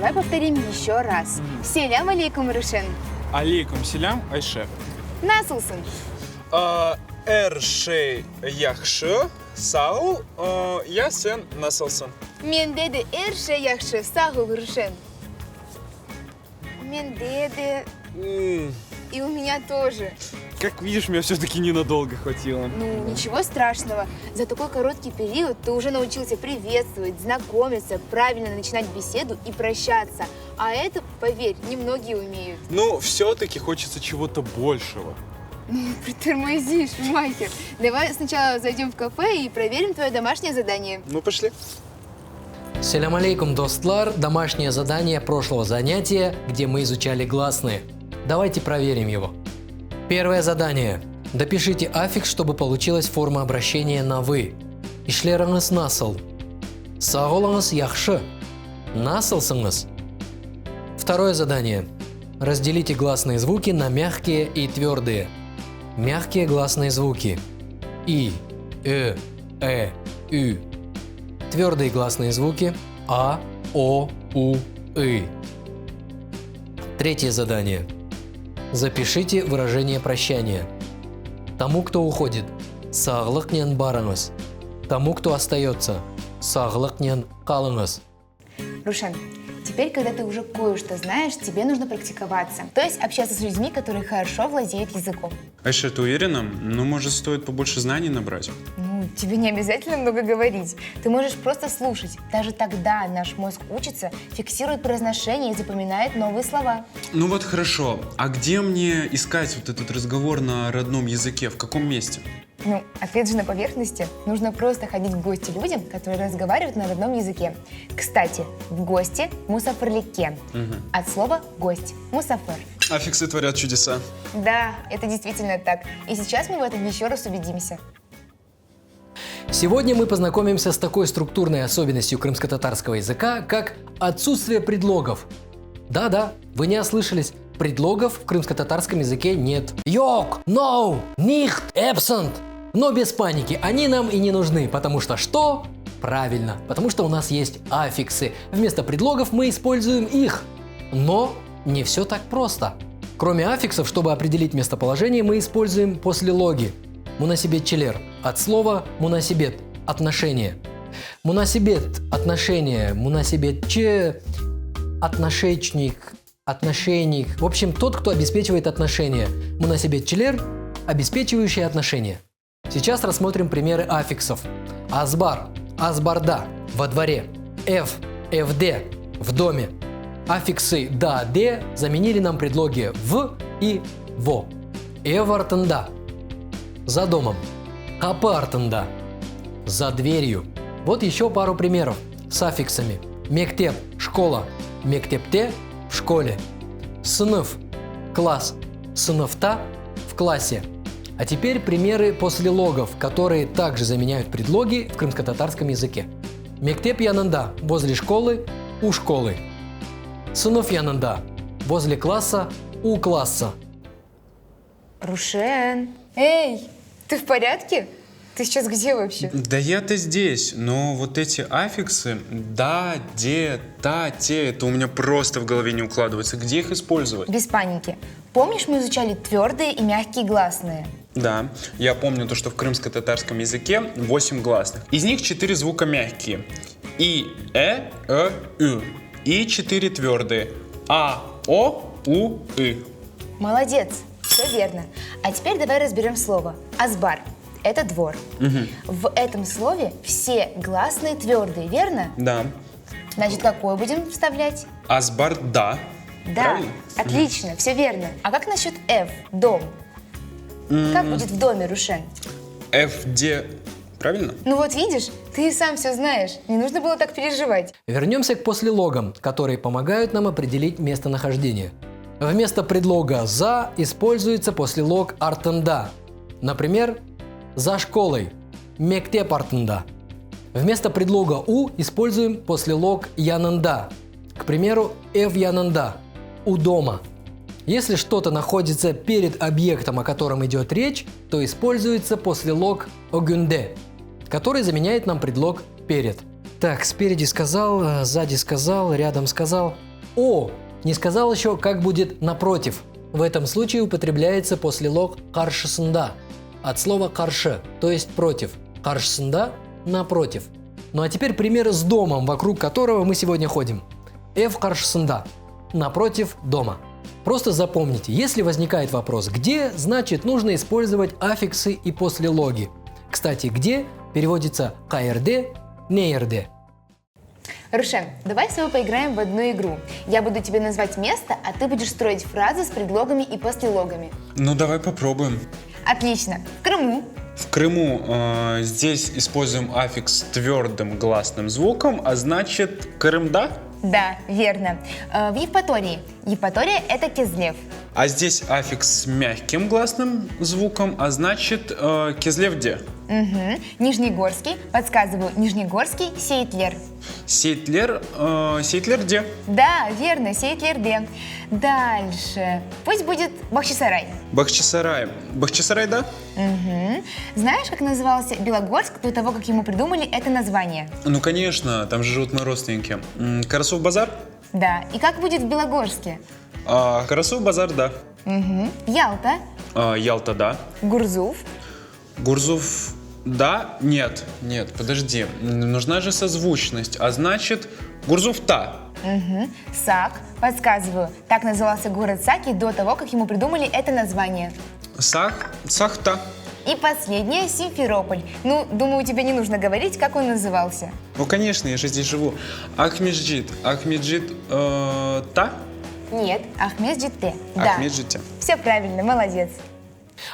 Давай повторим еще раз. Селям алейкум, Рушен. Алейкум селям, Айше. Насылсын. Эршей яхшы, сау, я сен насылсын. Мен деди эрше яхшы сагыл, Рушен. Мен деди... И у меня тоже. Как видишь, меня все-таки ненадолго хватило. Ну, ничего страшного. За такой короткий период ты уже научился приветствовать, знакомиться, правильно начинать беседу и прощаться. А это, поверь, немногие умеют. Ну, все-таки хочется чего-то большего. Притормозишь, Махер. Давай сначала зайдем в кафе и проверим твое домашнее задание. Ну, пошли. Селям алейкум, достлар. Домашнее задание прошлого занятия, где мы изучали гласные. Давайте проверим его. Первое задание. Допишите аффикс, чтобы получилась форма обращения на «вы». Ишлеріңіз насыл. Сағолыңыз яхшы. Насылсыңыз. Второе задание. Разделите гласные звуки на мягкие и твердые. Мягкие гласные звуки. И, ü. Твердые гласные звуки. А, о, у, и. Третье задание. Запишите выражение прощания. Тому, кто уходит, сағлықнен барыңыз. Тому, кто остается, сағлықнен қалыңыз. Рушен, теперь, когда ты уже кое-что знаешь, тебе нужно практиковаться. То есть общаться с людьми, которые хорошо владеют языком. Айша, ты уверена? Ну, может, стоит побольше знаний набрать? Ну, тебе не обязательно много говорить. Ты можешь просто слушать. Даже тогда наш мозг учится, фиксирует произношение и запоминает новые слова. Ну вот хорошо. А где мне искать вот этот разговор на родном языке? В каком месте? Ну, опять же, на поверхности. Нужно просто ходить в гости людям, которые разговаривают на родном языке. Кстати, в гости мусафарлике. От слова «гость» – мусафар. Аффиксы творят чудеса. Да, это действительно так. И сейчас мы в этом еще раз убедимся. Сегодня мы познакомимся с такой структурной особенностью крымско-татарского языка, как отсутствие предлогов. Да-да, вы не ослышались. Предлогов в крымско-татарском языке нет. Йок, no, nicht, absent. Но без паники, они нам и не нужны, потому что что? Правильно, потому что у нас есть аффиксы. Вместо предлогов мы используем их. Но не все так просто. Кроме аффиксов, чтобы определить местоположение, мы используем послелоги. Мунасибет челер от слова мунасибет – отношение. Мунасибет – отношение, мунасибет че – отношечник, отношенник. В общем, тот, кто обеспечивает отношения. Мунасибет челер – обеспечивающие отношения. Сейчас рассмотрим примеры аффиксов. Азбар – азбарда – во дворе. Эв – эвде – в доме. Аффиксы «да», «де» заменили нам предлоги «в» и «во». Эвартында – за домом. Капартында – за дверью. Вот еще пару примеров с аффиксами. Мектеп – школа. Мектепте – в школе. Сынып – класс. Сыныфта – в классе. А теперь примеры послелогов, которые также заменяют предлоги в крымско-татарском языке. Мектеп янында – возле школы, у школы. Сынып янында – возле класса, у класса. Рушен, эй, ты в порядке? Ты сейчас где вообще? Да я-то здесь, но вот эти аффиксы «да», «де», «та», «те» — это у меня просто в голове не укладывается. Где их использовать? Без паники. Помнишь, мы изучали твердые и мягкие гласные? Да, я помню то, что в крымско-татарском языке 8 гласных. Из них 4 звука мягкие. И, ü. И 4 твердые. А, о, у, и. Молодец, все верно. А теперь давай разберем слово. Азбар – это двор. В этом слове все гласные твердые, верно? Да. Значит, какое будем вставлять? Азбар, да. Да, Правильно? отлично, все верно. А как насчет F – дом? Как будет в доме, Рушен? Ф, Д. Правильно? Ну вот видишь, ты и сам все знаешь. Не нужно было так переживать. Вернемся к послелогам, которые помогают нам определить местонахождение. Вместо предлога «за» используется послелог «артында». Например, «за школой» – «мектеп артында». Вместо предлога «у» используем послелог «янында». К примеру, «эв янында» – «у дома». Если что-то находится перед объектом, о котором идет речь, то используется послелог «огюнде», который заменяет нам предлог «перед». Так, спереди сказал, сзади сказал, рядом сказал. О, не сказал еще, как будет напротив. В этом случае употребляется послелог каршысында от слова каршы, то есть против. Каршысында – напротив. Ну а теперь пример с домом, вокруг которого мы сегодня ходим. Эв каршысында – напротив дома. Просто запомните, если возникает вопрос «где?», значит нужно использовать аффиксы и послелоги. Кстати, «где» переводится «каэрде», «неэрде». Рушен, давай с тобой поиграем в одну игру. Я буду тебе назвать место, а ты будешь строить фразы с предлогами и послелогами. Ну, давай попробуем. Отлично. В Крыму. В Крыму здесь используем аффикс с твердым гласным звуком, а значит Крымда. Да, верно. В Евпатории. Евпатория – это Кизлев. А здесь аффикс с мягким гласным звуком, а значит Кизлевде. Угу. Нижнегорский. Подсказываю. Нижнегорский – Сейтлер. Сейтлерде. Да, верно, Сейтлерде. Дальше. Пусть будет Бахчисарай. Бахчисарай. Бахчисарай, да? Угу. Знаешь, как назывался Белогорск до того, как ему придумали это название? Ну, конечно, там же живут мои родственники. Карасов базар? Да. И как будет в Белогорске? Карасов базар, да. Угу. Ялта. Ялта, да. Гурзуф. Гурзуф, да? Нет, подожди. Нужна же созвучность, а значит Гурзуфта. Угу. Сак. Подсказываю. Так назывался город Саки до того, как ему придумали это название. Сахта. И последнее – Симферополь. Ну, думаю, тебе не нужно говорить, как он назывался. Ну, конечно, я же здесь живу. Ахмеджит. Та? Нет, Ахмеджите. Да. Ахмеджите. Все правильно, молодец.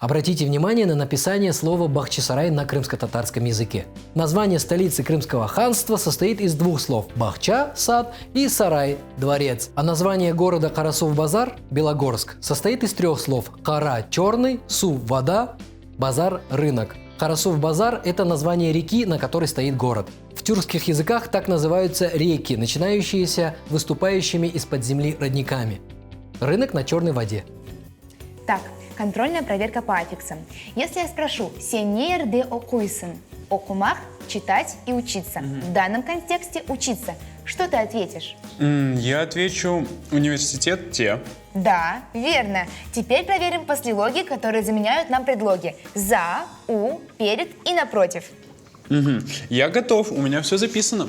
Обратите внимание на написание слова Бахчисарай на крымско-татарском языке. Название столицы Крымского ханства состоит из двух слов – Бахча – сад и Сарай – дворец. А название города Карасов-Базар – Белогорск состоит из трех слов – Кара – черный, Су – вода, Базар – рынок. Карасов-Базар – это название реки, на которой стоит город. В тюркских языках так называются реки, начинающиеся выступающими из-под земли родниками. Рынок на черной воде. Так, контрольная проверка по аффиксам. Если я спрошу «сеньер де окуйсен» – окумах – читать и учиться. В данном контексте учиться. Что ты ответишь? Я отвечу университет те. Да, верно. Теперь проверим послелоги, которые заменяют нам предлоги «за», «у», «перед» и «напротив». Я готов, у меня все записано.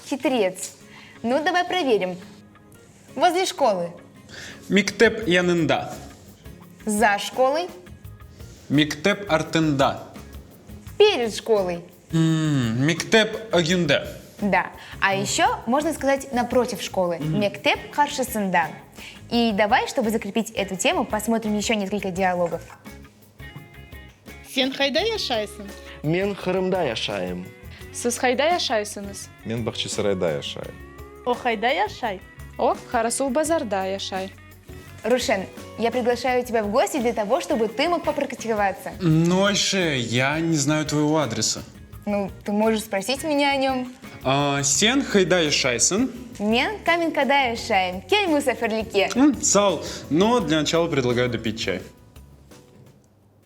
Хитрец. Ну, давай проверим. Возле школы. Миктеп янында. За школой. Миктеп артында. Перед школой. Миктеп агюнде. Да. А еще можно сказать напротив школы. Мектеп каршысында. И давай, чтобы закрепить эту тему, посмотрим еще несколько диалогов. Сен қайда яшайсың? Мен Қырымда яшайым. Сіз қайда яшайсыңыз? Мен Бахчисарайда яшайм. О қайда яшай? О, Карасов базарда яшай. Рушен, я приглашаю тебя в гости для того, чтобы ты мог попрактиковаться. Ну, Айше, я не знаю твоего адреса. Ну, ты можешь спросить меня о нем. Сен хайда яшайсың? Мен камен када яшаем. Кель мусаферлике. Сал, но для начала предлагаю допить чай.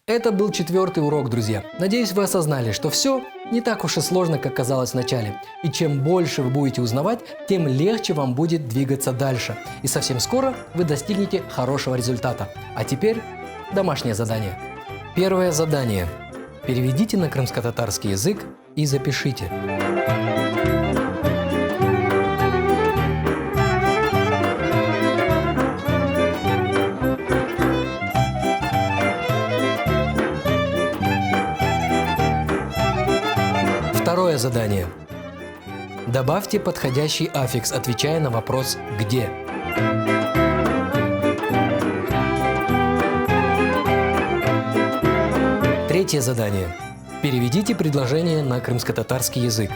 Это был 4-й урок, друзья. Надеюсь, вы осознали, что все не так уж и сложно, как казалось вначале. И чем больше вы будете узнавать, тем легче вам будет двигаться дальше. И совсем скоро вы достигнете хорошего результата. А теперь домашнее задание. Первое задание. Переведите на крымско-татарский язык и запишите. Второе задание. Добавьте подходящий аффикс, отвечая на вопрос «Где?». Третье задание. Переведите предложение на крымско-татарский язык.